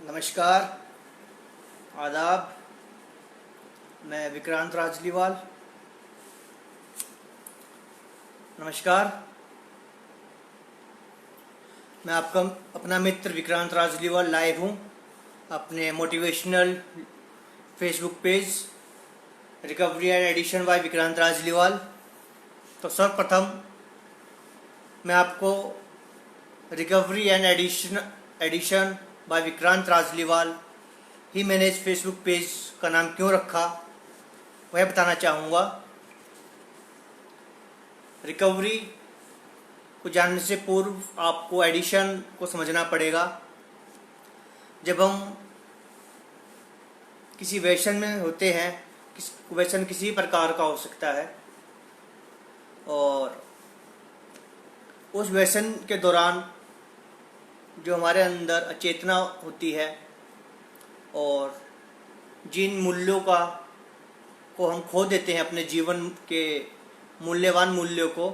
नमस्कार, आदाब। मैं विक्रांत राजलीवाल। नमस्कार, मैं आपका अपना मित्र विक्रांत राजलीवाल लाइव हूँ अपने motivational Facebook page recovery and addiction by Vikrant Rajliwal. तो सर्वप्रथम मैं आपको recovery and addiction by Vikrant Rajliwal ही मैंने इस फेसबुक पेज का नाम क्यों रखा वह बताना चाहूँगा। रिकवरी को जानने से पूर्व आपको एडिशन को समझना पड़ेगा। जब हम किसी व्यसन में होते हैं, व्यसन किसी प्रकार का हो सकता है, और उस व्यसन के दौरान जो हमारे अंदर अचेतना होती है और जिन मूल्यों को हम खो देते हैं, अपने जीवन के मूल्यवान मूल्यों को,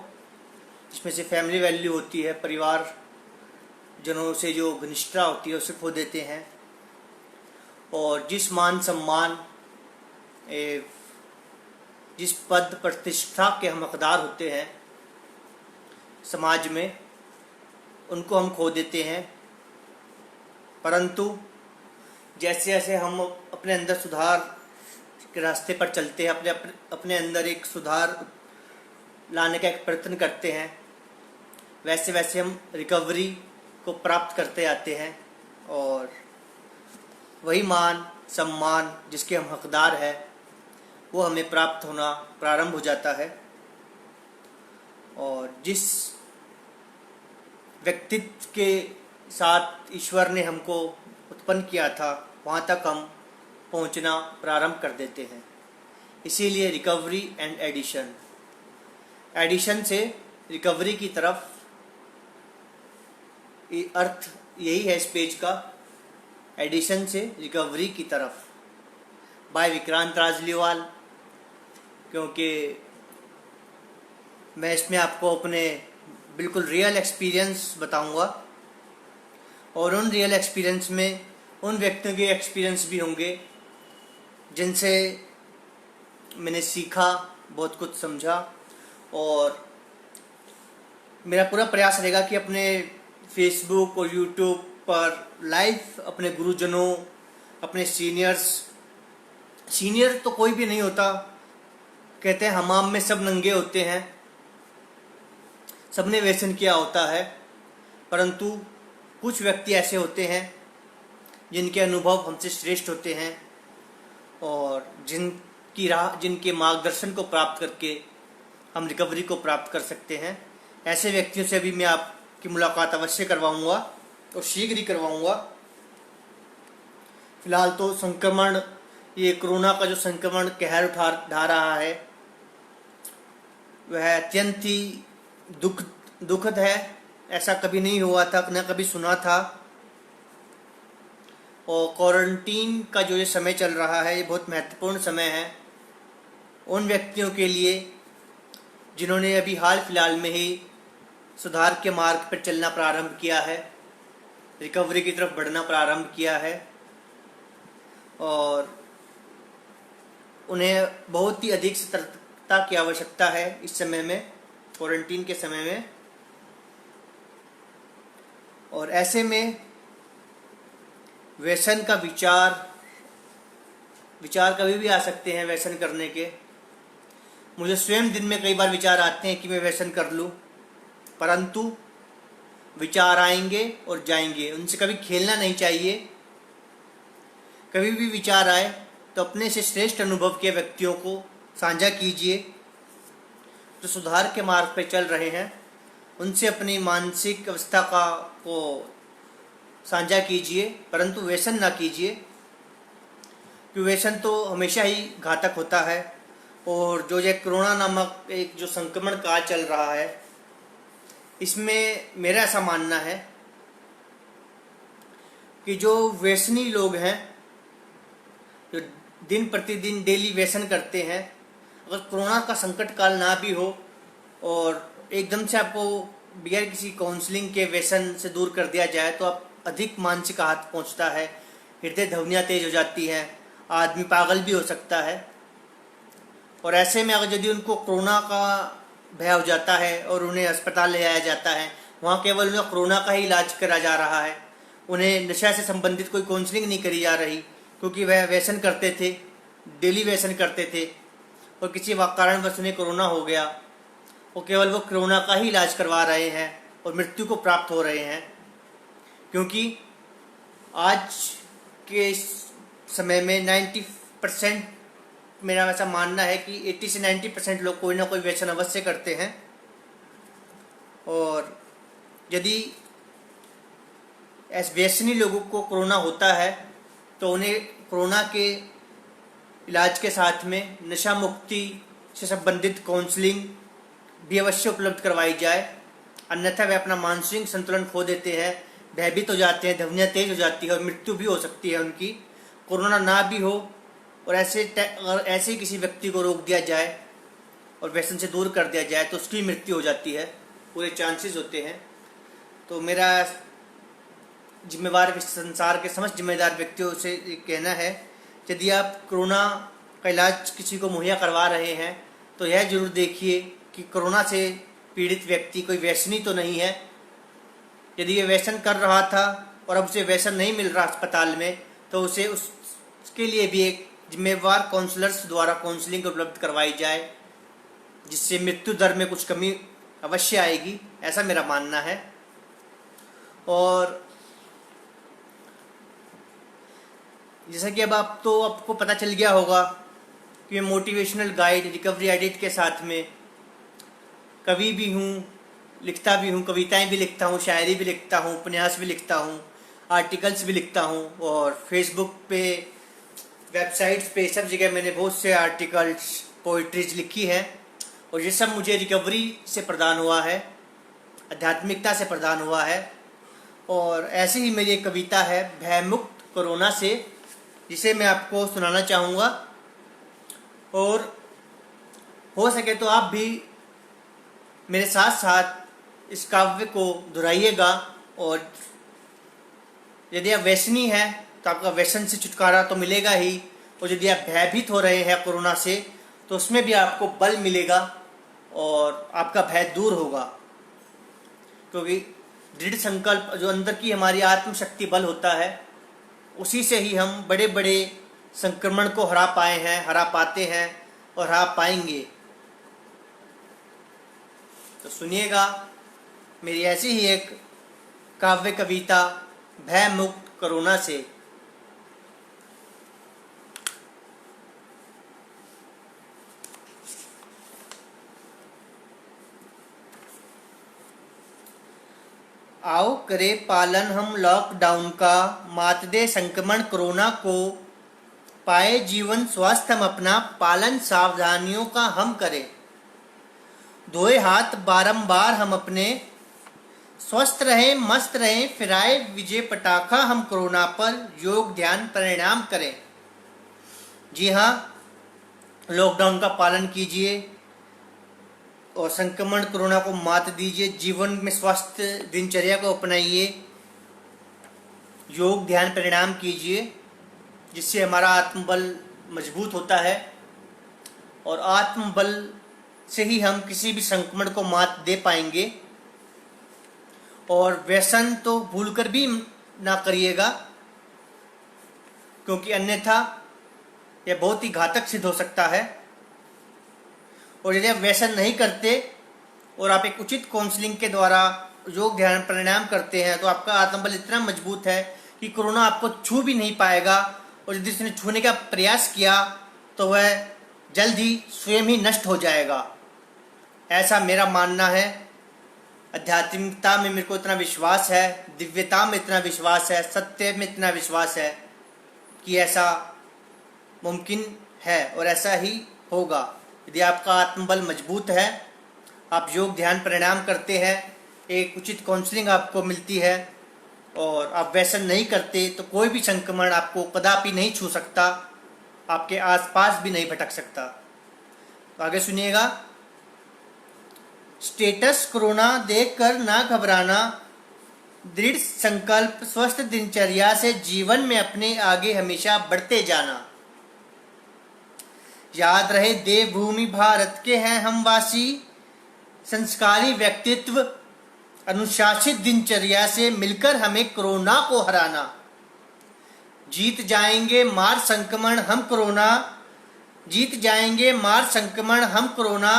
जिसमें से फैमिली वैल्यू होती है, परिवार जनों से जो घनिष्ठता होती है उसे खो देते हैं, और जिस मान सम्मान जिस पद प्रतिष्ठा के हम हकदार होते हैं समाज में, उनको हम खो देते हैं। परंतु जैसे जैसे हम अपने अंदर सुधार के रास्ते पर चलते हैं, अपने अंदर एक सुधार लाने का एक प्रयत्न करते हैं, वैसे वैसे हम रिकवरी को प्राप्त करते आते हैं, और वही मान सम्मान जिसके हम हकदार हैं वो हमें प्राप्त होना प्रारंभ हो जाता है। और जिस व्यक्तित्व के साथ ईश्वर ने हमको उत्पन्न किया था वहाँ तक हम पहुँचना प्रारंभ कर देते हैं। इसीलिए रिकवरी एंड एडिशन से रिकवरी की तरफ, अर्थ यही है इस पेज का, एडिशन से रिकवरी की तरफ बाय विक्रांत राजलीवाल। क्योंकि मैं इसमें आपको अपने बिल्कुल रियल एक्सपीरियंस बताऊंगा, और उन रियल एक्सपीरियंस में उन व्यक्तियों के एक्सपीरियंस भी होंगे जिनसे मैंने सीखा, बहुत कुछ समझा। और मेरा पूरा प्रयास रहेगा कि अपने फेसबुक और यूट्यूब पर लाइव अपने गुरुजनों, अपने सीनियर तो कोई भी नहीं होता। कहते हैं हमाम में सब नंगे होते हैं, सबने व्यसन किया होता है, परंतु कुछ व्यक्ति ऐसे होते हैं जिनके अनुभव हमसे श्रेष्ठ होते हैं, और जिनके मार्गदर्शन को प्राप्त करके हम रिकवरी को प्राप्त कर सकते हैं। ऐसे व्यक्तियों से भी मैं आपकी मुलाकात अवश्य करवाऊंगा और शीघ्र ही करवाऊंगा। फिलहाल तो संक्रमण, ये कोरोना का जो संक्रमण कहर उठा रहा है वह अत्यंत ही दुखद है। ऐसा कभी नहीं हुआ था, न कभी सुना था। और क्वारंटीन का जो ये समय चल रहा है ये बहुत महत्वपूर्ण समय है उन व्यक्तियों के लिए जिन्होंने अभी हाल फिलहाल में ही सुधार के मार्ग पर चलना प्रारंभ किया है, रिकवरी की तरफ बढ़ना प्रारंभ किया है, और उन्हें बहुत ही अधिक सतर्कता की आवश्यकता है इस समय में, क्वारंटीन के समय में। और ऐसे में व्यसन का विचार कभी भी आ सकते हैं व्यसन करने के। मुझे स्वयं दिन में कई बार विचार आते हैं कि मैं व्यसन कर लूं, परंतु विचार आएंगे और जाएंगे, उनसे कभी खेलना नहीं चाहिए। कभी भी विचार आए तो अपने से श्रेष्ठ अनुभव के व्यक्तियों को साझा कीजिए, जो सुधार के मार्ग पर चल रहे हैं, उनसे अपनी मानसिक अवस्था को साझा कीजिए, परंतु व्यसन ना कीजिए, क्योंकि व्यसन तो हमेशा ही घातक होता है। और जो ये कोरोना नामक एक जो संक्रमण काल चल रहा है, इसमें मेरा ऐसा मानना है कि जो व्यसनी लोग हैं, जो दिन प्रतिदिन डेली व्यसन करते हैं, अगर कोरोना का संकट काल ना भी हो और एकदम से आपको बगैर किसी काउंसलिंग के व्यसन से दूर कर दिया जाए तो आप अधिक मानसिक आहत पहुंचता है, हृदय ध्वनियाँ तेज हो जाती हैं, आदमी पागल भी हो सकता है। और ऐसे में अगर यदि उनको कोरोना का भय हो जाता है और उन्हें अस्पताल ले आया जाता है, वहाँ केवल उन्हें कोरोना का ही इलाज करा जा रहा है, उन्हें नशा से संबंधित कोई काउंसलिंग नहीं करी जा रही, क्योंकि वह व्यसन करते थे, डेली व्यसन करते थे और किसी कारणवश उन्हें कोरोना हो गया, और केवल वो कोरोना का ही इलाज करवा रहे हैं और मृत्यु को प्राप्त हो रहे हैं। क्योंकि आज के समय में 90%, मेरा ऐसा मानना है कि 80 से 90% लोग कोई ना कोई व्यसन अवश्य करते हैं। और यदि ऐसे व्यसनी लोगों को कोरोना होता है तो उन्हें कोरोना के इलाज के साथ में नशा मुक्ति से संबंधित काउंसलिंग भी अवश्य उपलब्ध करवाई जाए, अन्यथा वे अपना मानसिक संतुलन खो देते हैं, भयभीत हो जाते हैं, ध्वनियाँ तेज हो जाती है और मृत्यु भी हो सकती है उनकी। कोरोना ना भी हो और ऐसे किसी व्यक्ति को रोक दिया जाए और व्यसन से दूर कर दिया जाए तो उसकी मृत्यु हो जाती है, पूरे चांसेस होते हैं। तो मेरा जिम्मेवार संसार के समस्त जिम्मेदार व्यक्तियों से कहना है, यदि आप कोरोना का इलाज किसी को मुहैया करवा रहे हैं तो यह जरूर देखिए कि कोरोना से पीड़ित व्यक्ति कोई व्यसनी तो नहीं है। यदि ये व्यसन कर रहा था और अब उसे व्यसन नहीं मिल रहा अस्पताल में, तो उसे उसके लिए भी एक जिम्मेवार काउंसलर्स द्वारा काउंसलिंग उपलब्ध करवाई जाए, जिससे मृत्यु दर में कुछ कमी अवश्य आएगी, ऐसा मेरा मानना है। और जैसा कि अब आपको पता चल गया होगा कि मैं मोटिवेशनल गाइड, रिकवरी एडिट के साथ में कवि भी हूँ, लिखता भी हूँ, कविताएं भी लिखता हूँ, शायरी भी लिखता हूँ, उपन्यास भी लिखता हूँ, आर्टिकल्स भी लिखता हूँ, और फेसबुक पे, वेबसाइट्स पे, सब जगह मैंने बहुत से आर्टिकल्स, पोइट्रीज लिखी है। और ये सब मुझे रिकवरी से प्रदान हुआ है, आध्यात्मिकता से प्रदान हुआ है। और ऐसे ही मेरी एक कविता है भयमुक्त कोरोना से, जिसे मैं आपको सुनाना चाहूँगा। और हो सके तो आप भी मेरे साथ साथ इस काव्य को दोहराइएगा। और यदि आप व्यसनी हैं तो आपका व्यसन से छुटकारा तो मिलेगा ही, और यदि आप भयभीत हो रहे हैं कोरोना से तो उसमें भी आपको बल मिलेगा और आपका भय दूर होगा। क्योंकि दृढ़ संकल्प, जो अंदर की हमारी आत्मशक्ति बल होता है, उसी से ही हम बड़े बड़े संक्रमण को हरा पाए हैं, हरा पाते हैं और हरा पाएंगे। तो सुनिएगा मेरी ऐसी ही एक काव्य कविता भय मुक्त कोरोना से। आओ करे पालन हम लॉकडाउन का, मात दे संक्रमण कोरोना को, पाए जीवन स्वस्थ हम अपना, पालन सावधानियों का हम करें। धोए हाथ बारंबार हम अपने, स्वस्थ रहें मस्त रहें, फिराए विजय पटाखा हम कोरोना पर, योग ध्यान परिणाम करें। जी हाँ, लॉकडाउन का पालन कीजिए और संक्रमण कोरोना को मात दीजिए, जीवन में स्वस्थ दिनचर्या को अपनाइए, योग ध्यान परिणाम कीजिए, जिससे हमारा आत्मबल मजबूत होता है। और आत्मबल से ही हम किसी भी संक्रमण को मात दे पाएंगे। और व्यसन तो भूलकर भी ना करिएगा, क्योंकि अन्यथा यह बहुत ही घातक सिद्ध हो सकता है। और यदि आप व्यसन नहीं करते और आप एक उचित काउंसलिंग के द्वारा योग ध्यान परिणाम करते हैं, तो आपका आत्मबल इतना मजबूत है कि कोरोना आपको छू भी नहीं पाएगा। और यदि उसने छूने का प्रयास किया तो वह जल्द ही स्वयं ही नष्ट हो जाएगा, ऐसा मेरा मानना है। आध्यात्मिकता में मेरे को इतना विश्वास है, दिव्यता में इतना विश्वास है, सत्य में इतना विश्वास है कि ऐसा मुमकिन है और ऐसा ही होगा। यदि आपका आत्मबल मजबूत है, आप योग ध्यान परिणाम करते हैं, एक उचित काउंसलिंग आपको मिलती है और आप व्यसन नहीं करते, तो कोई भी संक्रमण आपको कदापि नहीं छू सकता, आपके आसपास भी नहीं भटक सकता। तो आगे सुनिएगा। स्टेटस कोरोना देखकर ना घबराना, दृढ़ संकल्प, स्वस्थ दिनचर्या से जीवन में अपने आगे हमेशा बढ़ते जाना। याद रहे देवभूमि भारत के हैं हम वासी, संस्कारी व्यक्तित्व, अनुशासित दिनचर्या से मिलकर हमें कोरोना को हराना। जीत जाएंगे मार संक्रमण हम कोरोना, जीत जाएंगे मार संक्रमण हम कोरोना।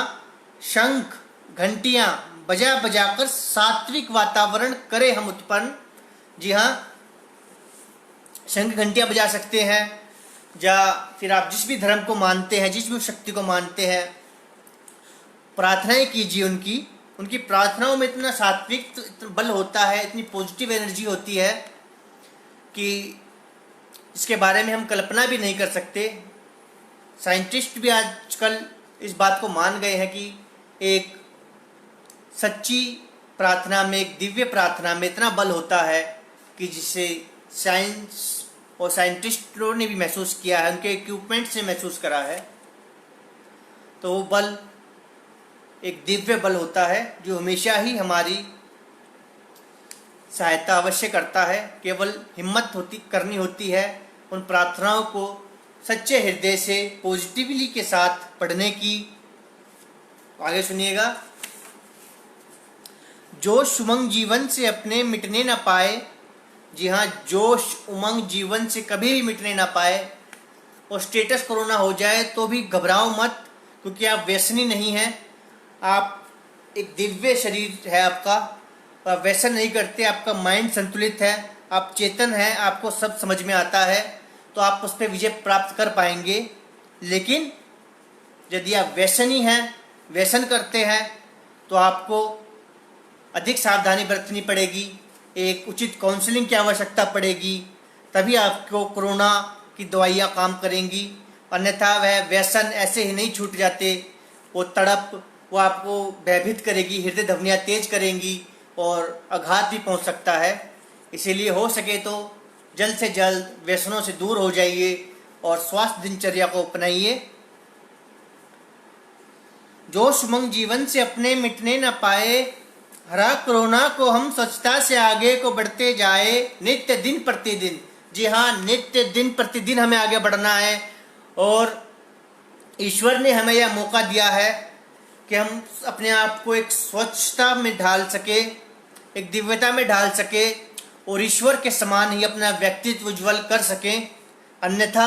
शंख घंटियां बजा बजाकर सात्विक वातावरण करें हम उत्पन्न। जी हाँ, शंख घंटियां बजा सकते हैं, या फिर आप जिस भी धर्म को मानते हैं, जिस भी शक्ति को मानते हैं, प्रार्थनाएं कीजिए। उनकी प्रार्थनाओं में इतना सात्विक बल होता है, इतनी पॉजिटिव एनर्जी होती है कि इसके बारे में हम कल्पना भी नहीं कर सकते। साइंटिस्ट भी आजकल इस बात को मान गए हैं कि एक सच्ची प्रार्थना में, एक दिव्य प्रार्थना में इतना बल होता है कि जिसे साइंस और साइंटिस्टों ने भी महसूस किया है, उनके इक्विपमेंट से महसूस करा है। तो वो बल एक दिव्य बल होता है जो हमेशा ही हमारी सहायता अवश्य करता है। केवल हिम्मत करनी होती है उन प्रार्थनाओं को सच्चे हृदय से पॉजिटिवली के साथ पढ़ने की। आगे सुनिएगा। जोश उमंग जीवन से अपने मिटने न पाए। जी हाँ, जोश उमंग जीवन से कभी भी मिटने ना पाए। और स्टेटस कोरोना हो जाए तो भी घबराओ मत, क्योंकि आप व्यसनी नहीं हैं। आप एक दिव्य शरीर है आपका, आप व्यसन नहीं करते, आपका माइंड संतुलित है, आप चेतन हैं, आपको सब समझ में आता है, तो आप उस पर विजय प्राप्त कर पाएंगे। लेकिन यदि आप व्यसनी हैं, व्यसन करते हैं, तो आपको अधिक सावधानी बरतनी पड़ेगी, एक उचित काउंसलिंग की आवश्यकता पड़ेगी, तभी आपको कोरोना की दवाइयाँ काम करेंगी। अन्यथा वह व्यसन ऐसे ही नहीं छूट जाते। वो तड़प वो आपको भयभीत करेगी, हृदय धमनियाँ तेज करेंगी और आघात भी पहुंच सकता है। इसीलिए हो सके तो जल्द से जल्द व्यसनों से दूर हो जाइए और स्वास्थ्य दिनचर्या को अपनाइए। जोश उमंग जीवन से अपने मिटने न पाए, हरा कोरोना को हम स्वच्छता से आगे को बढ़ते जाए, नित्य दिन प्रतिदिन। जी हाँ, नित्य दिन प्रतिदिन हमें आगे बढ़ना है। और ईश्वर ने हमें यह मौका दिया है कि हम अपने आप को एक स्वच्छता में ढाल सके, एक दिव्यता में ढाल सके और ईश्वर के समान ही अपना व्यक्तित्व उज्ज्वल कर सकें। अन्यथा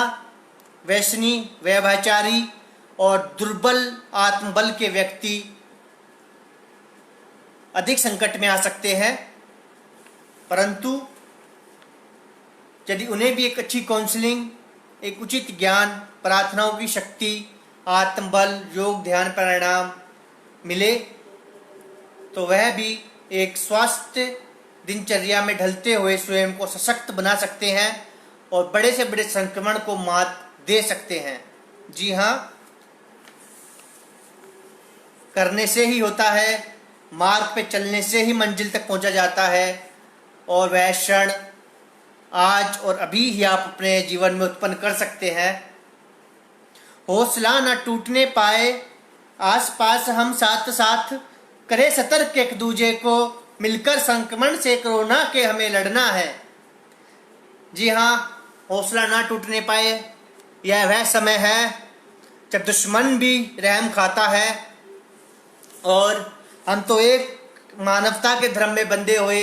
वैष्णी, व्यभिचारी और दुर्बल आत्मबल के व्यक्ति अधिक संकट में आ सकते हैं। परंतु यदि उन्हें भी एक अच्छी काउंसलिंग, एक उचित ज्ञान, प्रार्थनाओं की शक्ति, आत्मबल, योग, ध्यान, प्राणायाम मिले, तो वह भी एक स्वास्थ्य दिनचर्या में ढलते हुए स्वयं को सशक्त बना सकते हैं और बड़े से बड़े संक्रमण को मात दे सकते हैं। जी हाँ, करने से ही होता है, मार्ग पे चलने से ही मंजिल तक पहुंचा जाता है। और वह क्षण आज और अभी ही आप अपने जीवन में उत्पन्न कर सकते हैं। हौसला न टूटने पाए, आसपास हम साथ साथ करें सतर्क एक दूजे को, मिलकर संक्रमण से कोरोना के हमें लड़ना है। जी हाँ, हौसला ना टूटने पाए, यह वह समय है जब दुश्मन भी रहम खाता है। और हम तो एक मानवता के धर्म में बंधे हुए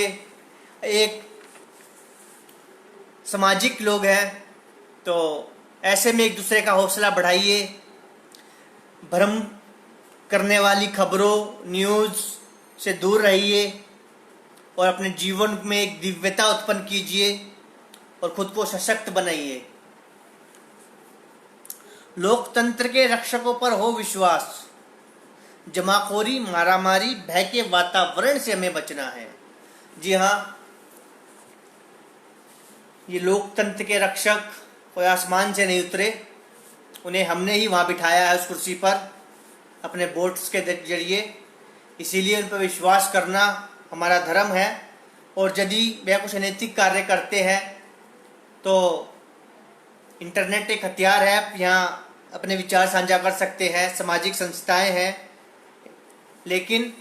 एक सामाजिक लोग हैं, तो ऐसे में एक दूसरे का हौसला बढ़ाइए। भ्रम करने वाली खबरों, न्यूज़ से दूर रहिए और अपने जीवन में एक दिव्यता उत्पन्न कीजिए और खुद को सशक्त बनाइए। लोकतंत्र के रक्षकों पर हो विश्वास। जमाखोरी, मारामारी, भय के वातावरण से हमें बचना है। जी हाँ, ये लोकतंत्र के रक्षक कोई आसमान से नहीं उतरे, उन्हें हमने ही वहाँ बिठाया है उस कुर्सी पर अपने वोट्स के जरिए। इसीलिए उन पर विश्वास करना हमारा धर्म है। और यदि वह कुछ अनैतिक कार्य करते हैं तो इंटरनेट एक हथियार है, आप यहाँ अपने विचार साझा कर सकते हैं, सामाजिक संस्थाएं हैं। लेकिन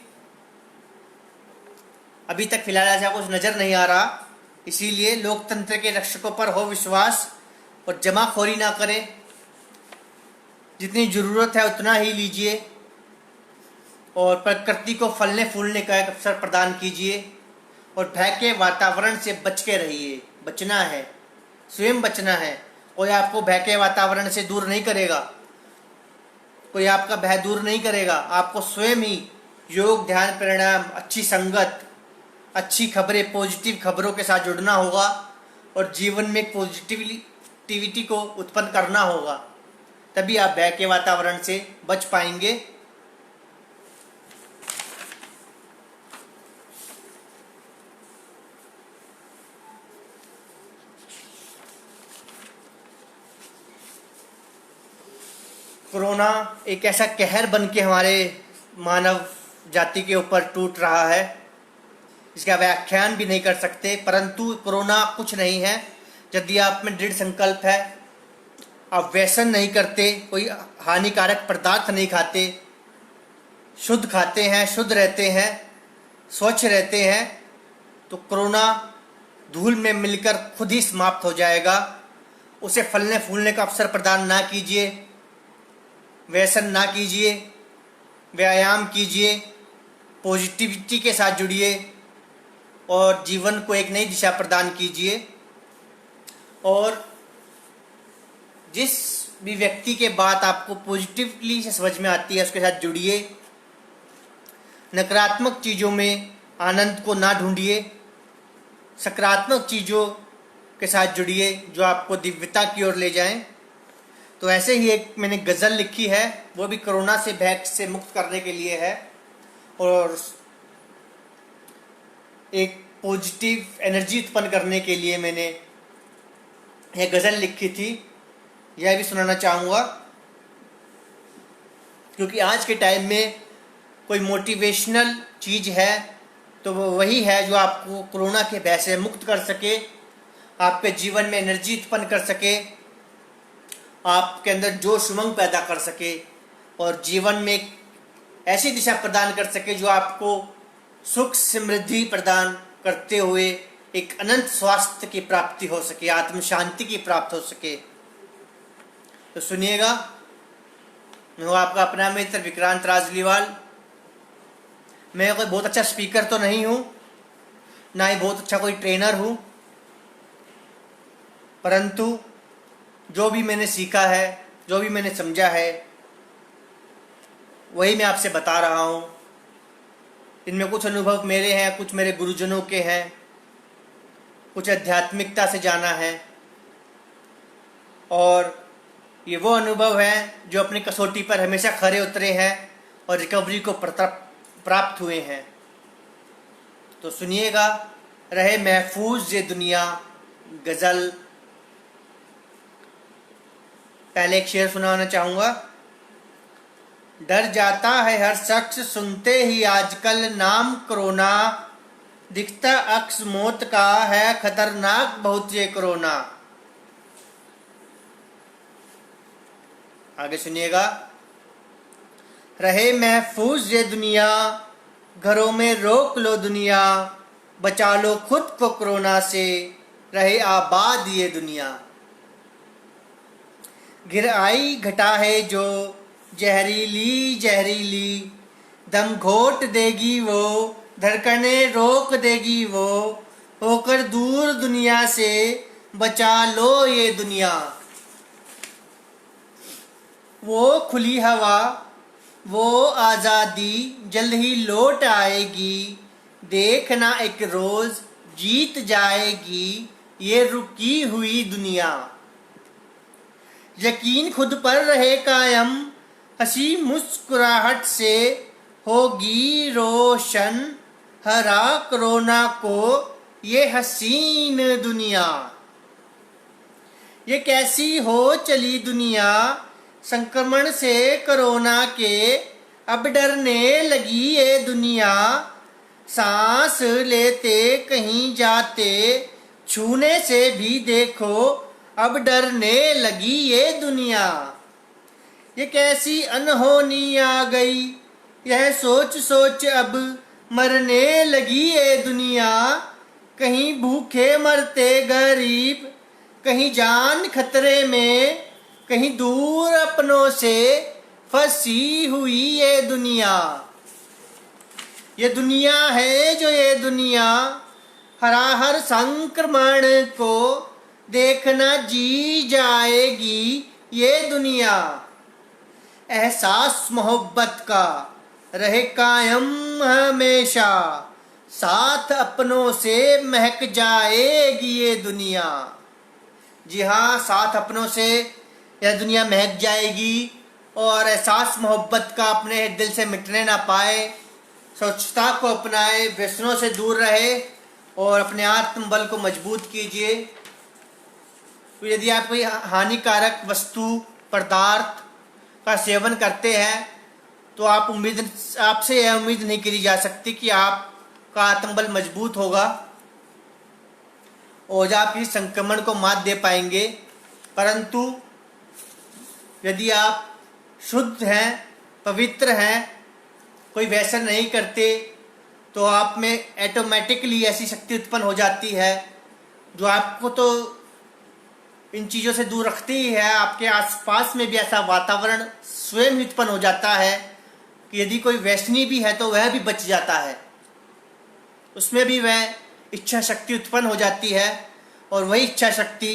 अभी तक फिलहाल ऐसा कुछ नज़र नहीं आ रहा। इसीलिए लोकतंत्र के रक्षकों पर हो विश्वास और जमाखोरी ना करें। जितनी ज़रूरत है उतना ही लीजिए और प्रकृति को फलने फूलने का एक अवसर प्रदान कीजिए और भय के वातावरण से बच के रहिए। बचना है, स्वयं बचना है। कोई आपको भय के वातावरण से दूर नहीं करेगा, कोई आपका भय दूर नहीं करेगा। आपको स्वयं ही योग, ध्यान, प्राणायाम, अच्छी संगत, अच्छी खबरें, पॉजिटिव खबरों के साथ जुड़ना होगा और जीवन में पॉजिटिविटी को उत्पन्न करना होगा। तभी आप भय के वातावरण से बच पाएंगे। कोरोना एक ऐसा कहर बन के हमारे मानव जाति के ऊपर टूट रहा है, इसका व्याख्यान भी नहीं कर सकते। परंतु कोरोना कुछ नहीं है यदि आप में दृढ़ संकल्प है, आप व्यसन नहीं करते, कोई हानिकारक पदार्थ नहीं खाते, शुद्ध खाते हैं, शुद्ध रहते हैं, स्वच्छ रहते हैं, तो कोरोना धूल में मिलकर खुद ही समाप्त हो जाएगा। उसे फलने फूलने का अवसर प्रदान ना कीजिए, व्यसन ना कीजिए, व्यायाम कीजिए, पॉजिटिविटी के साथ जुड़िए और जीवन को एक नई दिशा प्रदान कीजिए। और जिस भी व्यक्ति के बात आपको पॉजिटिवली से समझ में आती है उसके साथ जुड़िए। नकारात्मक चीज़ों में आनंद को ना ढूंढिए, सकारात्मक चीज़ों के साथ जुड़िए जो आपको दिव्यता की ओर ले जाएं। तो ऐसे ही एक मैंने गज़ल लिखी है, वो भी कोरोना से भय से मुक्त करने के लिए है और एक पॉजिटिव एनर्जी उत्पन्न करने के लिए मैंने यह गज़ल लिखी थी। यह भी सुनाना चाहूँगा क्योंकि आज के टाइम में कोई मोटिवेशनल चीज़ है तो वो वही है जो आपको कोरोना के भय से मुक्त कर सके, आपके जीवन में एनर्जी उत्पन्न कर सके, आपके अंदर जोश उमंग पैदा कर सके और जीवन में एक ऐसी दिशा प्रदान कर सके जो आपको सुख समृद्धि प्रदान करते हुए एक अनंत स्वास्थ्य की प्राप्ति हो सके, आत्म शांति की प्राप्त हो सके। तो सुनिएगा। मैं हूँ आपका अपना मित्र विक्रांत राजलीवाल। मैं कोई बहुत अच्छा स्पीकर तो नहीं हूँ, ना ही बहुत अच्छा कोई ट्रेनर हूँ, परंतु जो भी मैंने सीखा है, जो भी मैंने समझा है, वही मैं आपसे बता रहा हूँ। इनमें कुछ अनुभव मेरे हैं, कुछ मेरे गुरुजनों के हैं, कुछ आध्यात्मिकता से जाना है और ये वो अनुभव हैं जो अपनी कसौटी पर हमेशा खरे उतरे हैं और रिकवरी को प्राप्त हुए हैं। तो सुनिएगा। रहे महफूज ये दुनिया गज़ल। पहले एक शेर सुनाना चाहूँगा। डर जाता है हर शख्स सुनते ही आजकल नाम कोरोना, दिखता अक्स मौत का है खतरनाक बहुत ये कोरोना। आगे सुनिएगा। रहे महफूज ये दुनिया, घरों में रोक लो दुनिया, बचा लो खुद को कोरोना से, रहे आबाद ये दुनिया। घिर आई घटा है जो जहरीली जहरीली, दम घोट देगी वो, धड़कने रोक देगी वो, होकर दूर दुनिया से बचा लो ये दुनिया। वो खुली हवा, वो आज़ादी जल्द ही लौट आएगी, देखना एक रोज़ जीत जाएगी ये रुकी हुई दुनिया। यकीन खुद पर रहे कायम, हंसी मुस्कुराहट से होगी रोशन, हरा कोरोना को ये हसीन दुनिया। ये कैसी हो चली दुनिया, संक्रमण से कोरोना के अब डरने लगी ये दुनिया। सांस लेते कहीं जाते छूने से भी देखो अब डरने लगी ये दुनिया। ये कैसी अनहोनी आ गई, यह सोच सोच अब मरने लगी ये दुनिया, कहीं भूखे मरते गरीब, कहीं जान खतरे में, कहीं दूर अपनों से फंसी हुई ये दुनिया। ये दुनिया है जो ये दुनिया, हर संक्रमण को देखना जी जाएगी ये दुनिया। एहसास मोहब्बत का रहे कायम हमेशा, साथ अपनों से महक जाएगी ये दुनिया। जी हाँ, साथ अपनों से यह दुनिया महक जाएगी और एहसास मोहब्बत का अपने दिल से मिटने ना पाए। स्वच्छता को अपनाए, व्यसनों से दूर रहे और अपने आत्मबल को मजबूत कीजिए। तो यदि आप कोई हानिकारक वस्तु पदार्थ का सेवन करते हैं तो आपसे यह उम्मीद नहीं करी जा सकती कि आपका आत्मबल मजबूत होगा और आप इस संक्रमण को मात दे पाएंगे। परंतु यदि आप शुद्ध हैं, पवित्र हैं, कोई व्यसन नहीं करते, तो आप में ऑटोमेटिकली ऐसी शक्ति उत्पन्न हो जाती है जो आपको तो इन चीज़ों से दूर रखती ही है। आपके आसपास में भी ऐसा वातावरण स्वयं ही उत्पन्न हो जाता है कि यदि कोई व्यसनी भी है तो वह भी बच जाता है, उसमें भी वह इच्छा शक्ति उत्पन्न हो जाती है। और वही इच्छा शक्ति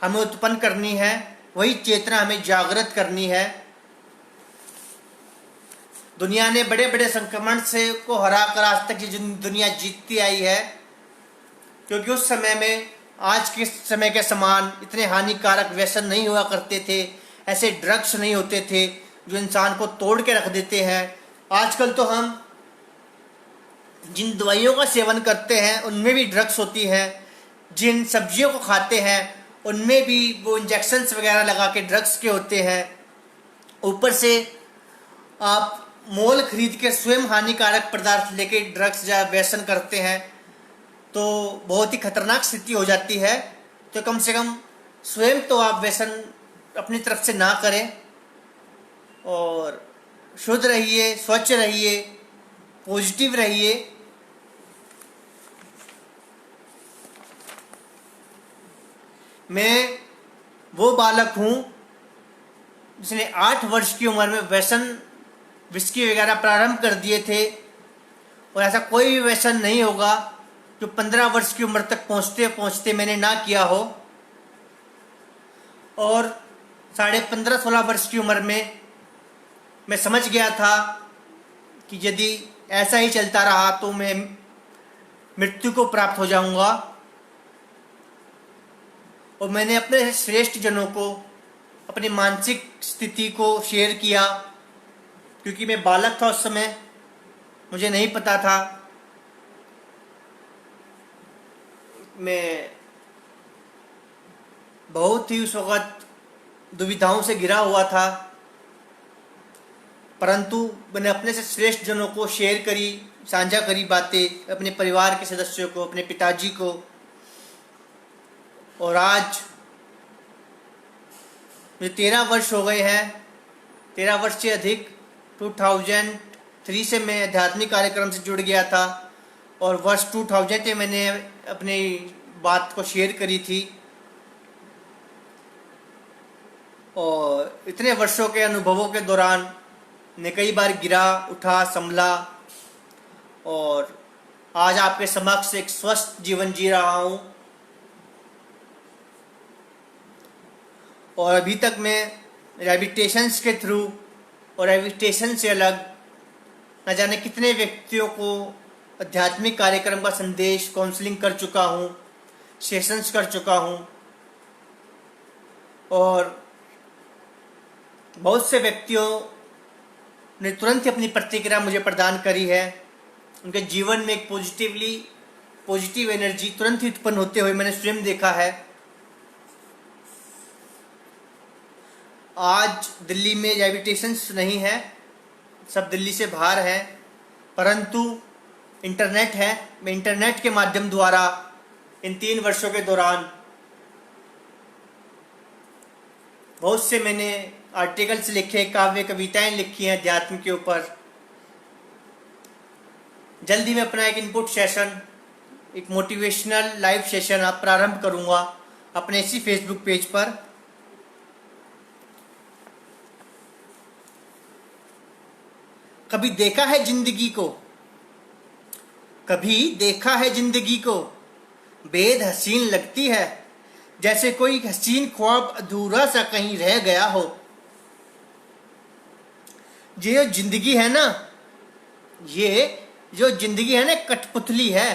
हमें उत्पन्न करनी है, वही चेतना हमें जागृत करनी है। दुनिया ने बड़े बड़े संक्रमण से को हरा कर आज तक ये दुनिया जीतती आई है, क्योंकि उस समय में आज के समय के समान इतने हानिकारक व्यसन नहीं हुआ करते थे, ऐसे ड्रग्स नहीं होते थे जो इंसान को तोड़ के रख देते हैं। आजकल तो हम जिन दवाइयों का सेवन करते हैं उनमें भी ड्रग्स होती हैं, जिन सब्जियों को खाते हैं उनमें भी वो इंजेक्शन्स वगैरह लगा के ड्रग्स के होते हैं। ऊपर से आप मोल खरीद के स्वयं हानिकारक पदार्थ लेके ड्रग्स या व्यसन करते हैं तो बहुत ही खतरनाक स्थिति हो जाती है। तो कम से कम स्वयं तो आप व्यसन अपनी तरफ से ना करें और शुद्ध रहिए, स्वच्छ रहिए, पॉजिटिव रहिए। मैं वो बालक हूँ जिसने 8 वर्ष की उम्र में व्यसन विस्की वगैरह प्रारंभ कर दिए थे, और ऐसा कोई भी व्यसन नहीं होगा जो 15 वर्ष की उम्र तक पहुँचते पहुँचते मैंने ना किया हो। और 15.5-16 वर्ष की उम्र में मैं समझ गया था कि यदि ऐसा ही चलता रहा तो मैं मृत्यु को प्राप्त हो जाऊंगा। और मैंने अपने श्रेष्ठ जनों को अपनी मानसिक स्थिति को शेयर किया, क्योंकि मैं बालक था उस समय, मुझे नहीं पता था। मैं बहुत ही उस वक़्त दुविधाओं से घिरा हुआ था, परंतु मैंने अपने से श्रेष्ठ जनों को शेयर करी, साझा करी बातें अपने परिवार के सदस्यों को, अपने पिताजी को। और आज मुझे 13 वर्ष हो गए हैं, 13 वर्ष से अधिक। 2003 से मैं आध्यात्मिक कार्यक्रम से जुड़ गया था और वर्ष 2000 में मैंने अपनी बात को शेयर करी थी। और इतने वर्षों के अनुभवों के दौरान मैं कई बार गिरा, उठा, संभला और आज आपके समक्ष एक स्वस्थ जीवन जी रहा हूँ। और अभी तक मैं रिहैबिलिटेशंस के थ्रू और रिहैबिलिटेशन से अलग न जाने कितने व्यक्तियों को आध्यात्मिक कार्यक्रम का संदेश, काउंसलिंग कर चुका हूँ, सेशंस कर चुका हूँ। और बहुत से व्यक्तियों ने तुरंत ही अपनी प्रतिक्रिया मुझे प्रदान करी है। उनके जीवन में एक पॉजिटिव एनर्जी तुरंत ही उत्पन्न होते हुए मैंने स्वयं देखा है। आज दिल्ली में रिहैबिलिटेशंस नहीं है, सब दिल्ली से बाहर है, परंतु इंटरनेट है। मैं इंटरनेट के माध्यम द्वारा इन 3 वर्षों के दौरान बहुत से मैंने आर्टिकल्स लिखे, काव्य कविताएं लिखी हैं अध्यात्म के ऊपर। जल्द ही मैं अपना एक इनपुट सेशन, एक मोटिवेशनल लाइव सेशन आप प्रारंभ करूंगा अपने इसी फेसबुक पेज पर। कभी देखा है जिंदगी को, कभी देखा है जिंदगी को, बेद हसीन लगती है, जैसे कोई हसीन ख्वाब अधूरा सा कहीं रह गया हो। ये जो जिंदगी है ना, ये जो जिंदगी है ना, कठपुतली है।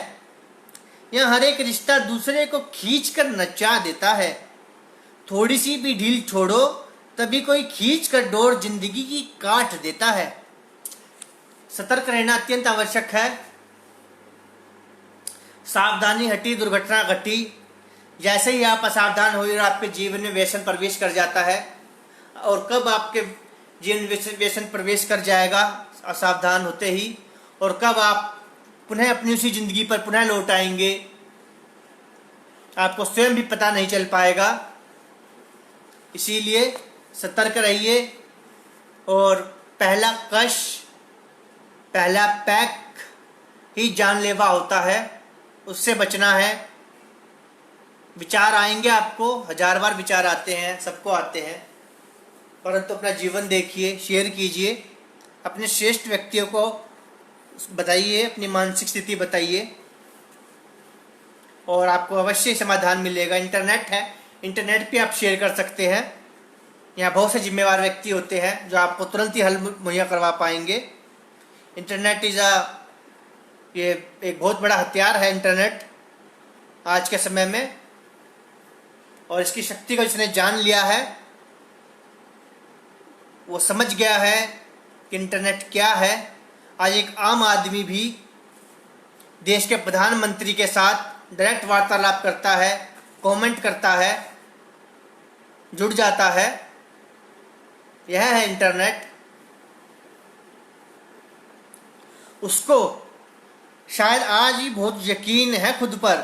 यहाँ हर एक रिश्ता दूसरे को खींच कर नचा देता है। थोड़ी सी भी ढील छोड़ो तभी कोई खींच कर डोर जिंदगी की काट देता है। सतर्क रहना अत्यंत आवश्यक है। सावधानी हटी दुर्घटना घटी। जैसे ही आप असावधान हो और आपके जीवन में व्यसन प्रवेश कर जाता है, और कब आपके जीवन में व्यसन प्रवेश कर जाएगा असावधान होते ही, और कब आप पुनः अपनी उसी जिंदगी पर पुनः लौट आएंगे, आपको स्वयं भी पता नहीं चल पाएगा। इसीलिए सतर्क रहिए। और पहला कश, पहला पैक ही जानलेवा होता है, उससे बचना है। विचार आएंगे आपको, 1000 बार विचार आते हैं, सबको आते हैं, परंतु अपना जीवन देखिए, शेयर कीजिए, अपने श्रेष्ठ व्यक्तियों को बताइए, अपनी मानसिक स्थिति बताइए, और आपको अवश्य समाधान मिलेगा। इंटरनेट है, इंटरनेट पे आप शेयर कर सकते हैं। यहाँ बहुत से जिम्मेवार व्यक्ति होते हैं जो आपको तुरंत ही हल मुहैया करवा पाएंगे। इंटरनेट ये एक बहुत बड़ा हथियार है इंटरनेट आज के समय में, और इसकी शक्ति को जिसने जान लिया है वो समझ गया है कि इंटरनेट क्या है। आज एक आम आदमी भी देश के प्रधानमंत्री के साथ डायरेक्ट वार्तालाप करता है, कमेंट करता है, जुड़ जाता है। यह है इंटरनेट। उसको शायद आज ही बहुत यकीन है खुद पर,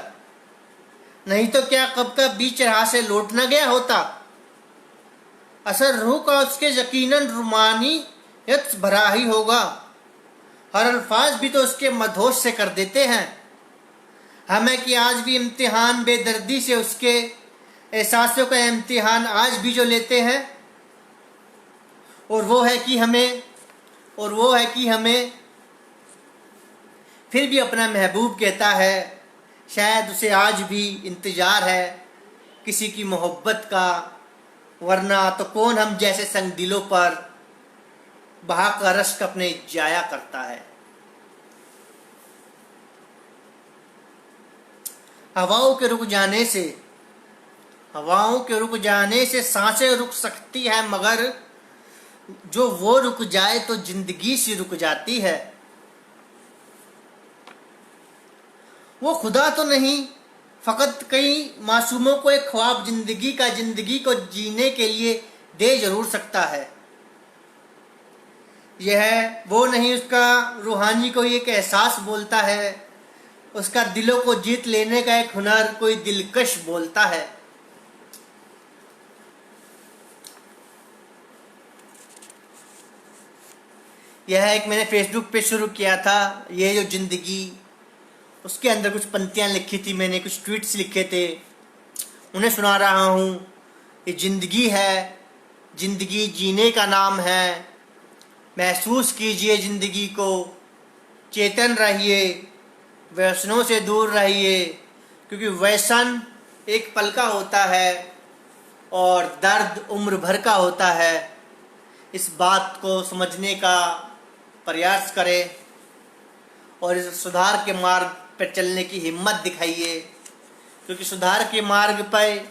नहीं तो क्या कब का बीच राह से लौट न गया होता। असर रूह का उसके यकीनन रुमानियत भरा ही होगा। हर अल्फाज भी तो उसके मदहोश से कर देते हैं हमें कि आज भी इम्तिहान बेदर्दी से उसके एहसासों का इम्तिहान आज भी जो लेते हैं। और वो है कि हमें फिर भी अपना महबूब कहता है। शायद उसे आज भी इंतज़ार है किसी की मोहब्बत का, वरना तो कौन हम जैसे संग दिलों पर बहा का रश्क अपने जाया करता है। हवाओं के रुक जाने से सांसें रुक सकती है, मगर जो वो रुक जाए तो जिंदगी सी रुक जाती है। वो खुदा तो नहीं, फकत कई मासूमों को एक ख्वाब जिंदगी को जीने के लिए दे जरूर सकता है। यह वो नहीं, उसका रूहानी को एक एहसास बोलता है, उसका दिलों को जीत लेने का एक हुनर कोई दिलकश बोलता है। यह एक मैंने फेसबुक पे शुरू किया था, ये जो जिंदगी, उसके अंदर कुछ पंक्तियाँ लिखी थी मैंने, कुछ ट्वीट्स लिखे थे, उन्हें सुना रहा हूँ। ये जिंदगी है, जिंदगी जीने का नाम है। महसूस कीजिए जिंदगी को, चेतन रहिए, व्यसनों से दूर रहिए, क्योंकि व्यसन एक पल का होता है और दर्द उम्र भर का होता है। इस बात को समझने का प्रयास करें और इस सुधार के मार्ग पर चलने की हिम्मत दिखाइए, क्योंकि सुधार के मार्ग पर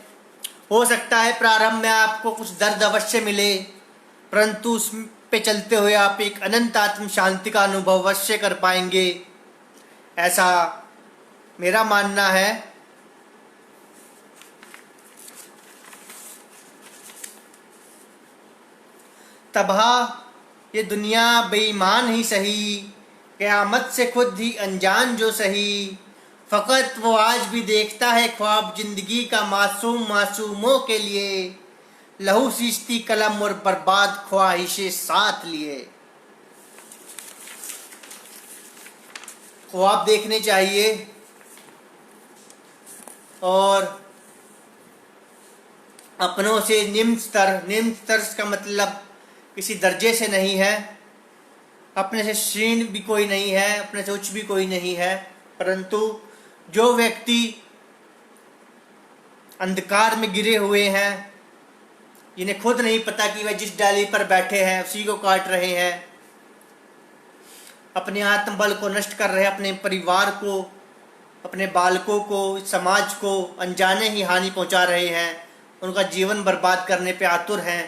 हो सकता है प्रारंभ में आपको कुछ दर्द अवश्य मिले, परंतु उस पे चलते हुए आप एक अनंत आत्म शांति का अनुभव अवश्य कर पाएंगे, ऐसा मेरा मानना है। तबाह ये दुनिया बेईमान ही सही, क़यामत से खुद ही अनजान जो सही, फ़कत वो आज भी देखता है ख्वाब जिंदगी का मासूमों के लिए, लहू सींचती कलम और बर्बाद ख्वाहिशें साथ लिए। ख्वाब देखने चाहिए और अपनों से निम्न स्तर का मतलब किसी दर्जे से नहीं है, अपने से क्षीण भी कोई नहीं है, अपने से उच्च भी कोई नहीं है, परंतु जो व्यक्ति अंधकार में गिरे हुए हैं, जिन्हें खुद नहीं पता कि वह जिस डाली पर बैठे हैं उसी को काट रहे हैं, अपने आत्मबल को नष्ट कर रहे हैं, अपने परिवार को, अपने बालकों को, समाज को अनजाने ही हानि पहुंचा रहे हैं, उनका जीवन बर्बाद करने पे आतुर हैं,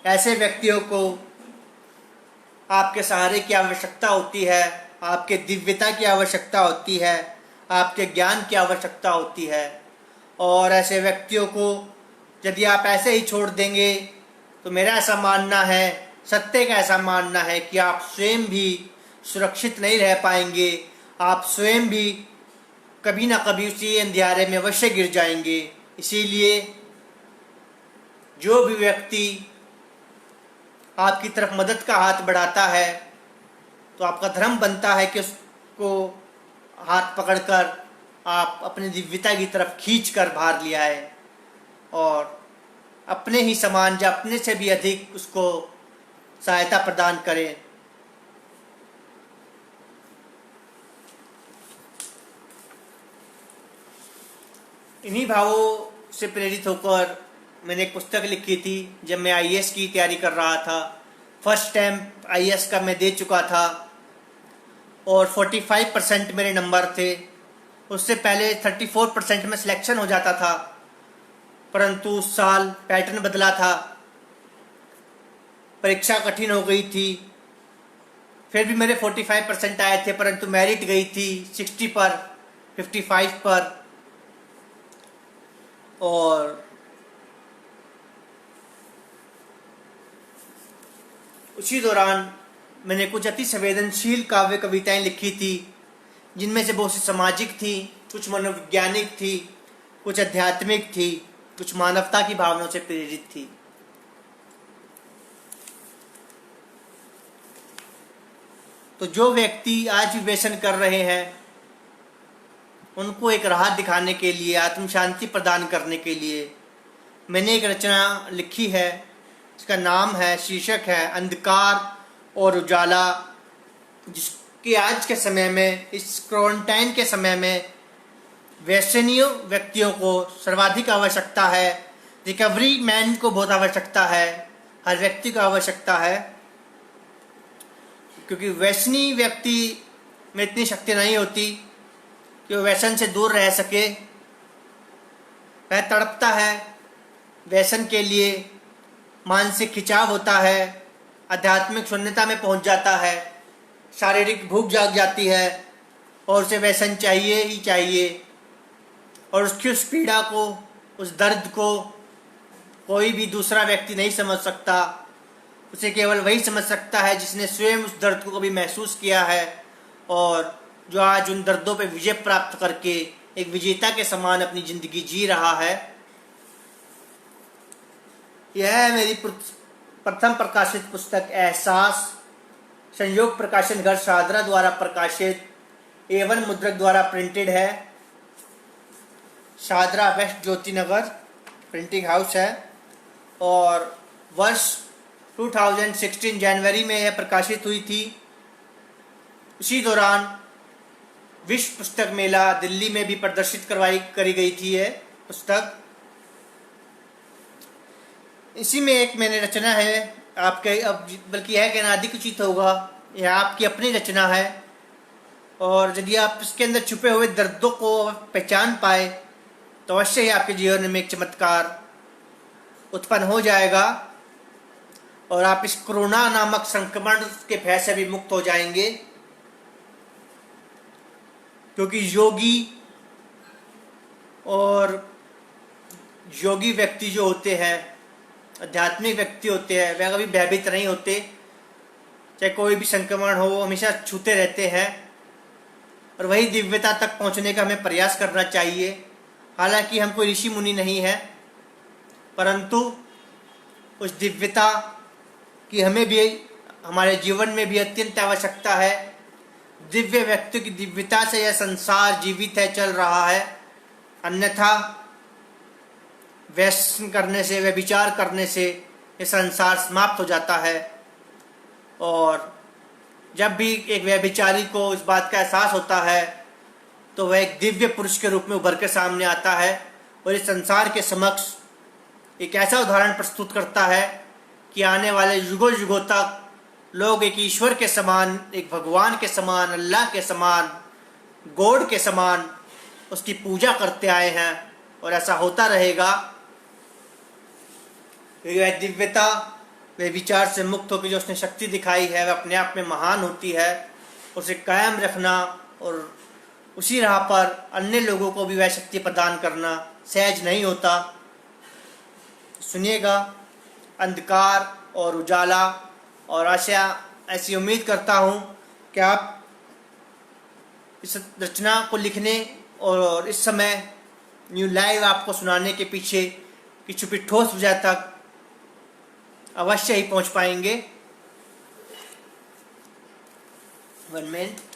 ऐसे व्यक्तियों को आपके सहारे की आवश्यकता होती है, आपके दिव्यता की आवश्यकता होती है, आपके ज्ञान की आवश्यकता होती है। और ऐसे व्यक्तियों को यदि आप ऐसे ही छोड़ देंगे तो मेरा ऐसा मानना है, सत्य का ऐसा मानना है कि आप स्वयं भी सुरक्षित नहीं रह पाएंगे, आप स्वयं भी कभी ना कभी उसी अंधियारे में अवश्य गिर जाएंगे। इसीलिए जो भी व्यक्ति आपकी तरफ मदद का हाथ बढ़ाता है तो आपका धर्म बनता है कि उसको हाथ पकड़कर आप अपनी दिव्यता की तरफ खींचकर बाहर ले आए और अपने ही समान या अपने से भी अधिक उसको सहायता प्रदान करें। इन्हीं भावों से प्रेरित होकर मैंने एक पुस्तक लिखी थी जब मैं आईएएस की तैयारी कर रहा था। फर्स्ट टाइम आईएएस का मैं दे चुका था और 45% मेरे नंबर थे। उससे पहले 34% में सिलेक्शन हो जाता था, परंतु उस साल पैटर्न बदला था, परीक्षा कठिन हो गई थी। फिर भी मेरे 45% आए थे, परंतु मेरिट गई थी 60 पर, 55 पर। और उसी दौरान मैंने कुछ अति संवेदनशील काव्य कविताएं लिखी थी, जिनमें से बहुत सी सामाजिक थी, कुछ मनोवैज्ञानिक थी, कुछ आध्यात्मिक थी, कुछ मानवता की भावनाओं से प्रेरित थी। तो जो व्यक्ति आज भी व्यसन कर रहे हैं उनको एक राहत दिखाने के लिए, आत्म शांति प्रदान करने के लिए मैंने एक रचना लिखी है। इसका नाम है, शीर्षक है अंधकार और उजाला, जिसके आज के समय में, इस क्वारंटाइन के समय में व्यसनीय व्यक्तियों को सर्वाधिक आवश्यकता है। रिकवरी मैन को बहुत आवश्यकता है, हर व्यक्ति को आवश्यकता है, क्योंकि व्यसनी व्यक्ति में इतनी शक्ति नहीं होती कि वो व्यसन से दूर रह सके। वह तड़पता है व्यसन के लिए, मानसिक खिंचाव होता है, आध्यात्मिक शून्यता में पहुंच जाता है, शारीरिक भूख जाग जाती है और उसे व्यसन चाहिए ही चाहिए। और उसकी उस पीड़ा को, उस दर्द को कोई भी दूसरा व्यक्ति नहीं समझ सकता। उसे केवल वही समझ सकता है जिसने स्वयं उस दर्द को कभी महसूस किया है और जो आज उन दर्दों पर विजय प्राप्त करके एक विजेता के समान अपनी जिंदगी जी रहा है। यह है मेरी प्रथम प्रकाशित पुस्तक एहसास, संयोग प्रकाशन घर शादरा द्वारा प्रकाशित, A1 मुद्रक द्वारा प्रिंटेड है। शादरा वेस्ट ज्योति नगर प्रिंटिंग हाउस है और वर्ष 2016 जनवरी में यह प्रकाशित हुई थी। उसी दौरान विश्व पुस्तक मेला दिल्ली में भी प्रदर्शित करी गई थी यह पुस्तक। इसी में एक मैंने रचना है आपके, अब बल्कि यह कहना अधिक उचित होगा, यह आपकी अपनी रचना है। और यदि आप इसके अंदर छुपे हुए दर्दों को पहचान पाए तो अवश्य ही आपके जीवन में एक चमत्कार उत्पन्न हो जाएगा और आप इस कोरोना नामक संक्रमण के भय से भी मुक्त हो जाएंगे। क्योंकि योगी व्यक्ति जो होते हैं, आध्यात्मिक व्यक्ति होते हैं, वह कभी भयभीत नहीं होते। चाहे कोई भी संक्रमण हो, वो हमेशा छूते रहते हैं और वही दिव्यता तक पहुंचने का हमें प्रयास करना चाहिए। हालांकि हम कोई ऋषि मुनि नहीं है, परंतु उस दिव्यता की हमें भी, हमारे जीवन में भी अत्यंत आवश्यकता है। दिव्य व्यक्ति की दिव्यता से यह संसार जीवित है, चल रहा है। अन्यथा व्यसन करने से, व्यभिचार करने से यह संसार समाप्त हो जाता है। और जब भी एक व्यभिचारी को इस बात का एहसास होता है तो वह एक दिव्य पुरुष के रूप में उभर के सामने आता है और इस संसार के समक्ष एक ऐसा उदाहरण प्रस्तुत करता है कि आने वाले युगों युगों तक लोग एक ईश्वर के समान, एक भगवान के समान, अल्लाह के समान, गॉड के समान उसकी पूजा करते आए हैं और ऐसा होता रहेगा। वह दिव्यता, वह विचार से मुक्त होकर जो उसने शक्ति दिखाई है, वह अपने आप में महान होती है। उसे कायम रखना और उसी राह पर अन्य लोगों को भी वह शक्ति प्रदान करना सहज नहीं होता। सुनिएगा अंधकार और उजाला, और ऐसी उम्मीद करता हूँ कि आप इस रचना को लिखने और इस समय न्यू लाइव आपको सुनाने के पीछे की छुपी ठोस वजह तक अवश्य ही पहुँच पाएंगे। 1 मिनट।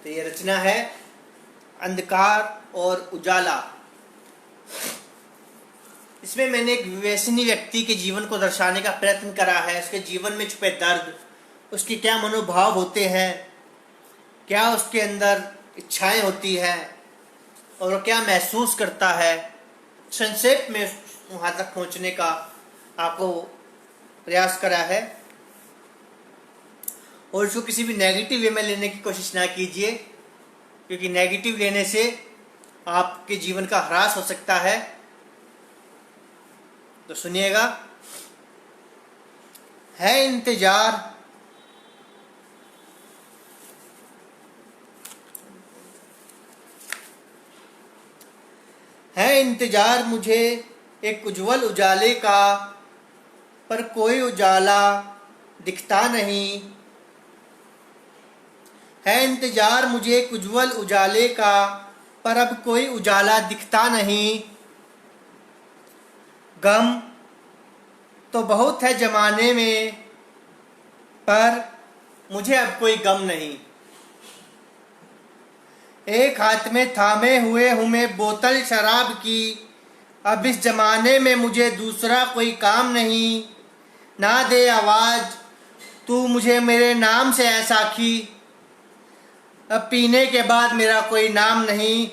तो ये रचना है अंधकार और उजाला। इसमें मैंने एक व्यसनी व्यक्ति के जीवन को दर्शाने का प्रयत्न करा है। उसके जीवन में छुपे दर्द, उसके क्या मनोभाव होते हैं, क्या उसके अंदर इच्छाएं होती हैं और वो क्या महसूस करता है। संक्षेप में वहाँ तक पहुँचने का आपको प्रयास करा है। और इसको किसी भी नेगेटिव वे में लेने की कोशिश ना कीजिए, क्योंकि नेगेटिव लेने से आपके जीवन का ह्रास हो सकता है। तो सुनिएगा। है इंतजार, है इंतजार मुझे एक उज्जवल उजाले का, पर कोई उजाला दिखता नहीं। है इंतजार मुझे एक उज्जवल उजाले का, पर अब कोई उजाला दिखता नहीं। गम तो बहुत है जमाने में, पर मुझे अब कोई गम नहीं। एक हाथ में थामे हुए हूँ मैं बोतल शराब की, अब इस जमाने में मुझे दूसरा कोई काम नहीं। ना दे आवाज़ तू मुझे मेरे नाम से ऐ साखी, अब पीने के बाद मेरा कोई नाम नहीं।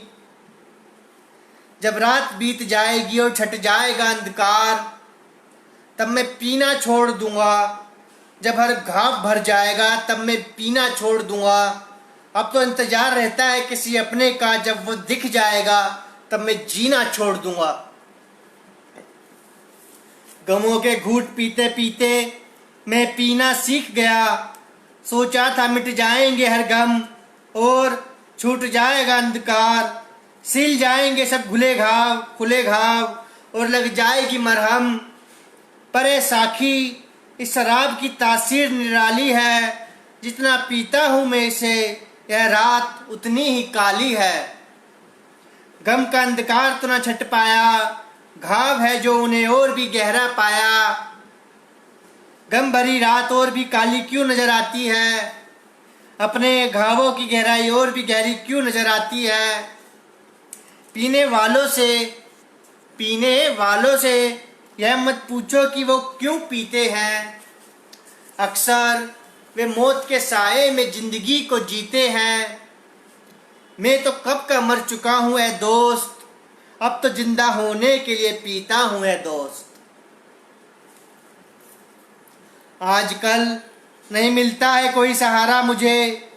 जब रात बीत जाएगी और छट जाएगा अंधकार, तब मैं पीना छोड़ दूंगा। जब हर घाव भर जाएगा तब मैं पीना छोड़ दूंगा। अब तो इंतजार रहता है किसी अपने का, जब वो दिख जाएगा तब मैं जीना छोड़ दूंगा। गमों के घूंट पीते पीते मैं पीना सीख गया। सोचा था मिट जाएंगे हर गम और छूट जाएगा अंधकार। सिल जाएंगे सब खुले घाव और लग जाएगी मरहम। पर ए साखी इस शराब की तासीर निराली है, जितना पीता हूँ मैं इसे यह रात उतनी ही काली है। गम का अंधकार तो न छट पाया, घाव है जो उन्हें और भी गहरा पाया। गम भरी रात और भी काली क्यों नजर आती है, अपने घावों की गहराई और भी गहरी क्यों नजर आती है। पीने वालों से यह मत पूछो कि वो क्यों पीते हैं। अक्सर वे मौत के साए में जिंदगी को जीते हैं। मैं तो कब का मर चुका हूँ ऐ दोस्त, अब तो जिंदा होने के लिए पीता हूँ ऐ दोस्त। आजकल नहीं मिलता है कोई सहारा मुझे,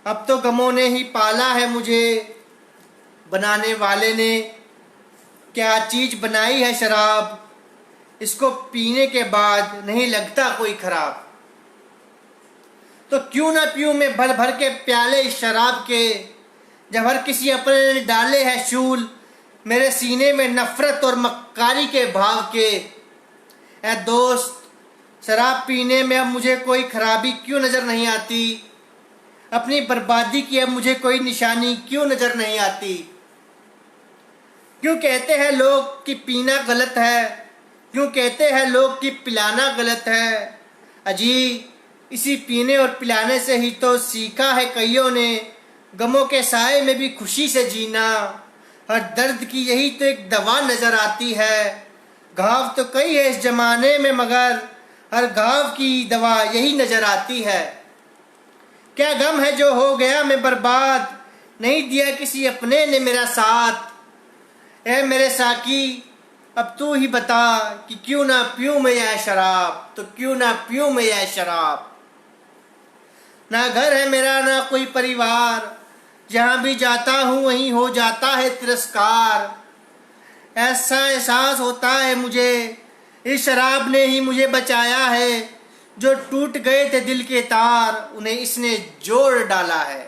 अब तो गमों ने ही पाला है मुझे। बनाने वाले ने क्या चीज बनाई है शराब, इसको पीने के बाद नहीं लगता कोई खराब। तो क्यों ना पीऊं मैं भर भर के प्याले इस शराब के, जब हर किसी अपने ने डाले है शूल मेरे सीने में नफरत और मक्कारी के भाव के। ऐ दोस्त शराब पीने में अब मुझे कोई खराबी क्यों नजर नहीं आती। अपनी बर्बादी की अब मुझे कोई निशानी क्यों नजर नहीं आती? क्यों कहते हैं लोग कि पीना गलत है, क्यों कहते हैं लोग कि पिलाना गलत है? अजी इसी पीने और पिलाने से ही तो सीखा है कईयों ने गमों के साए में भी खुशी से जीना। हर दर्द की यही तो एक दवा नजर आती है। घाव तो कई है इस जमाने में मगर हर घाव की दवा यही नजर आती है। क्या गम है जो हो गया मैं बर्बाद, नहीं दिया किसी अपने ने मेरा साथ। ऐ मेरे साकी अब तू ही बता कि क्यों ना पीऊं मैं यह शराब, तो क्यों ना पीऊं मैं यह शराब। ना घर है मेरा ना कोई परिवार, जहाँ भी जाता हूँ वहीं हो जाता है तिरस्कार। ऐसा एहसास होता है मुझे इस शराब ने ही मुझे बचाया है। जो टूट गए थे दिल के तार उन्हें इसने जोड़ डाला है।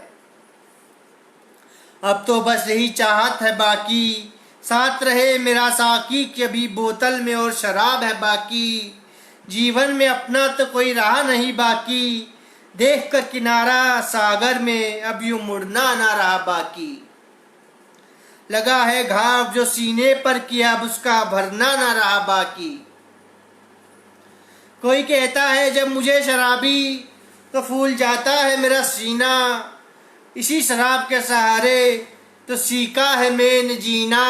अब तो बस यही चाहत है बाकी, साथ रहे मेरा साकी कि अभी बोतल में और शराब है बाकी। जीवन में अपना तो कोई रहा नहीं बाकी, देख कर किनारा सागर में अब यूं मुड़ना ना रहा बाकी। लगा है घाव जो सीने पर किया अब उसका भरना ना रहा बाकी। कोई कहता है जब मुझे शराबी तो फूल जाता है मेरा सीना, इसी शराब के सहारे तो सीखा है मैंने जीना।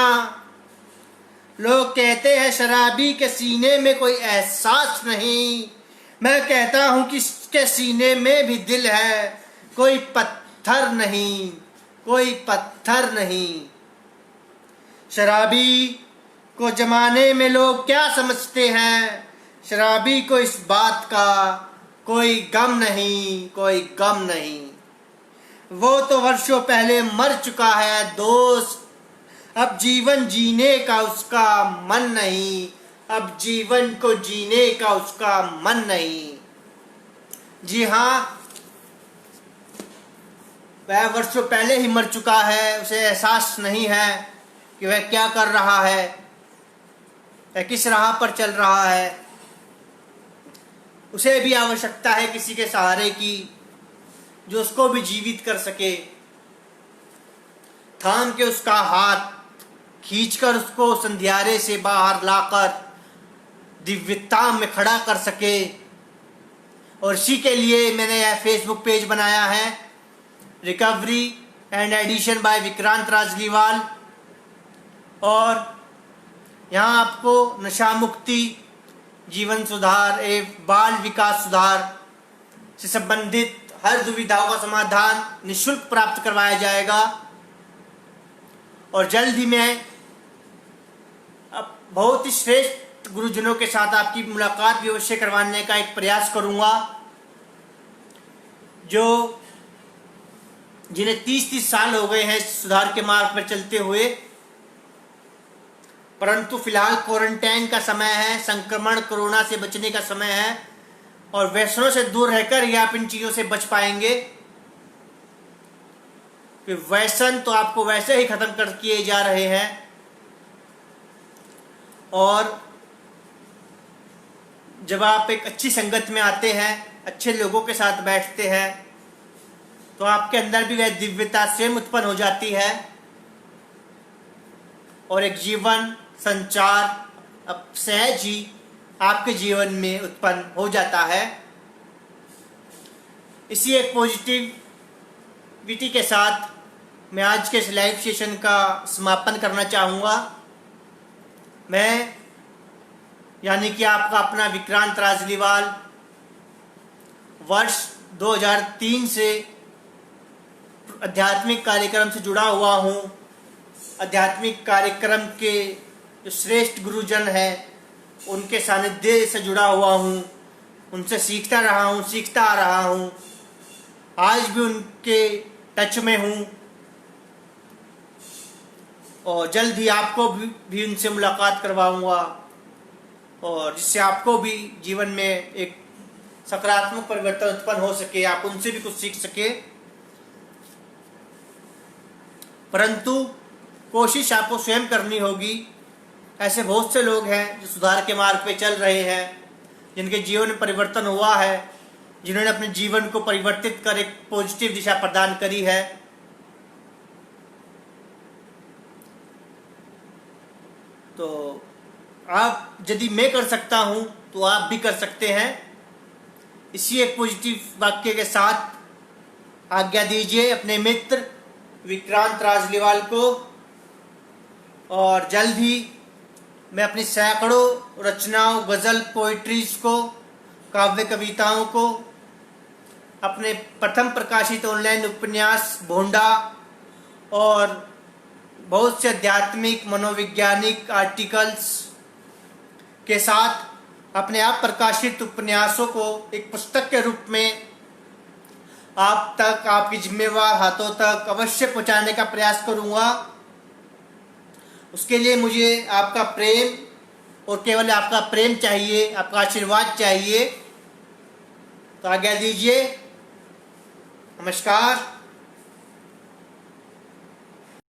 लोग कहते हैं शराबी के सीने में कोई एहसास नहीं, मैं कहता हूँ कि इसके सीने में भी दिल है, कोई पत्थर नहीं, कोई पत्थर नहीं। शराबी को जमाने में लोग क्या समझते हैं, शराबी को इस बात का कोई गम नहीं, कोई गम नहीं। वो तो वर्षों पहले मर चुका है दोस्त, अब जीवन जीने का उसका मन नहीं, अब जीवन को जीने का उसका मन नहीं। जी हाँ, वह वर्षों पहले ही मर चुका है, उसे एहसास नहीं है कि वह क्या कर रहा है, वह किस राह पर चल रहा है। उसे भी आवश्यकता है किसी के सहारे की जो उसको भी जीवित कर सके, थाम के उसका हाथ खींचकर उसको उस अंधियारे से बाहर लाकर दिव्यता में खड़ा कर सके। और इसी के लिए मैंने यह फेसबुक पेज बनाया है, recovery and addiction by Vikrant Rajliwal. और यहाँ आपको नशा मुक्ति, जीवन सुधार एवं बाल विकास सुधार से संबंधित हर दुविधाओं का समाधान निःशुल्क प्राप्त करवाया जाएगा। और जल्द ही मैं अब बहुत ही श्रेष्ठ गुरुजनों के साथ आपकी मुलाकात भी अवश्य करवाने का एक प्रयास करूंगा, जो जिन्हें 30-30 साल हो गए हैं सुधार के मार्ग पर चलते हुए, परंतु फिलहाल क्वारंटाइन का समय है, संक्रमण कोरोना से बचने का समय है और व्यसनों से दूर रहकर ही आप इन चीज़ों से बच पाएंगे। कि व्यसन तो आपको वैसे ही खत्म कर किए जा रहे हैं। और जब आप एक अच्छी संगत में आते हैं, अच्छे लोगों के साथ बैठते हैं, तो आपके अंदर भी वह दिव्यता स्वयं उत्पन्न हो जाती है और एक जीवन संचार अब सहज ही आपके जीवन में उत्पन्न हो जाता है। इसी एक पॉजिटिविटी के साथ मैं आज के इस लाइव सेशन का समापन करना चाहूँगा। मैं यानी कि आपका अपना विक्रांत राजलीवाल वर्ष 2003 से आध्यात्मिक कार्यक्रम से जुड़ा हुआ हूँ। आध्यात्मिक कार्यक्रम के जो श्रेष्ठ गुरुजन हैं उनके सानिध्य से जुड़ा हुआ हूँ, उनसे सीखता रहा हूँ, सीखता आ रहा हूँ, आज भी उनके टच में हूँ और जल्द ही आपको भी उनसे मुलाकात करवाऊँगा और जिससे आपको भी जीवन में एक सकारात्मक परिवर्तन उत्पन्न हो सके, आप उनसे भी कुछ सीख सके। परंतु कोशिश आपको स्वयं करनी होगी। ऐसे बहुत से लोग हैं जो सुधार के मार्ग पे चल रहे हैं, जिनके जीवन में परिवर्तन हुआ है, जिन्होंने अपने जीवन को परिवर्तित कर एक पॉजिटिव दिशा प्रदान करी है। तो आप, यदि मैं कर सकता हूं तो आप भी कर सकते हैं। इसी एक पॉजिटिव वाक्य के साथ आज्ञा दीजिए अपने मित्र विक्रांत राजलीवाल को, और जल्द ही मैं अपनी सैकड़ों रचनाओं, गज़ल, पोइट्रीज को, काव्य कविताओं को, अपने प्रथम प्रकाशित ऑनलाइन उपन्यास भोंडा और बहुत से आध्यात्मिक मनोवैज्ञानिक आर्टिकल्स के साथ अपने आप प्रकाशित उपन्यासों को एक पुस्तक के रूप में आप तक, आपकी जिम्मेवार हाथों तक अवश्य पहुंचाने का प्रयास करूंगा। उसके लिए मुझे आपका प्रेम, और केवल आपका प्रेम चाहिए, आपका आशीर्वाद चाहिए। तो आज्ञा दीजिए। नमस्कार।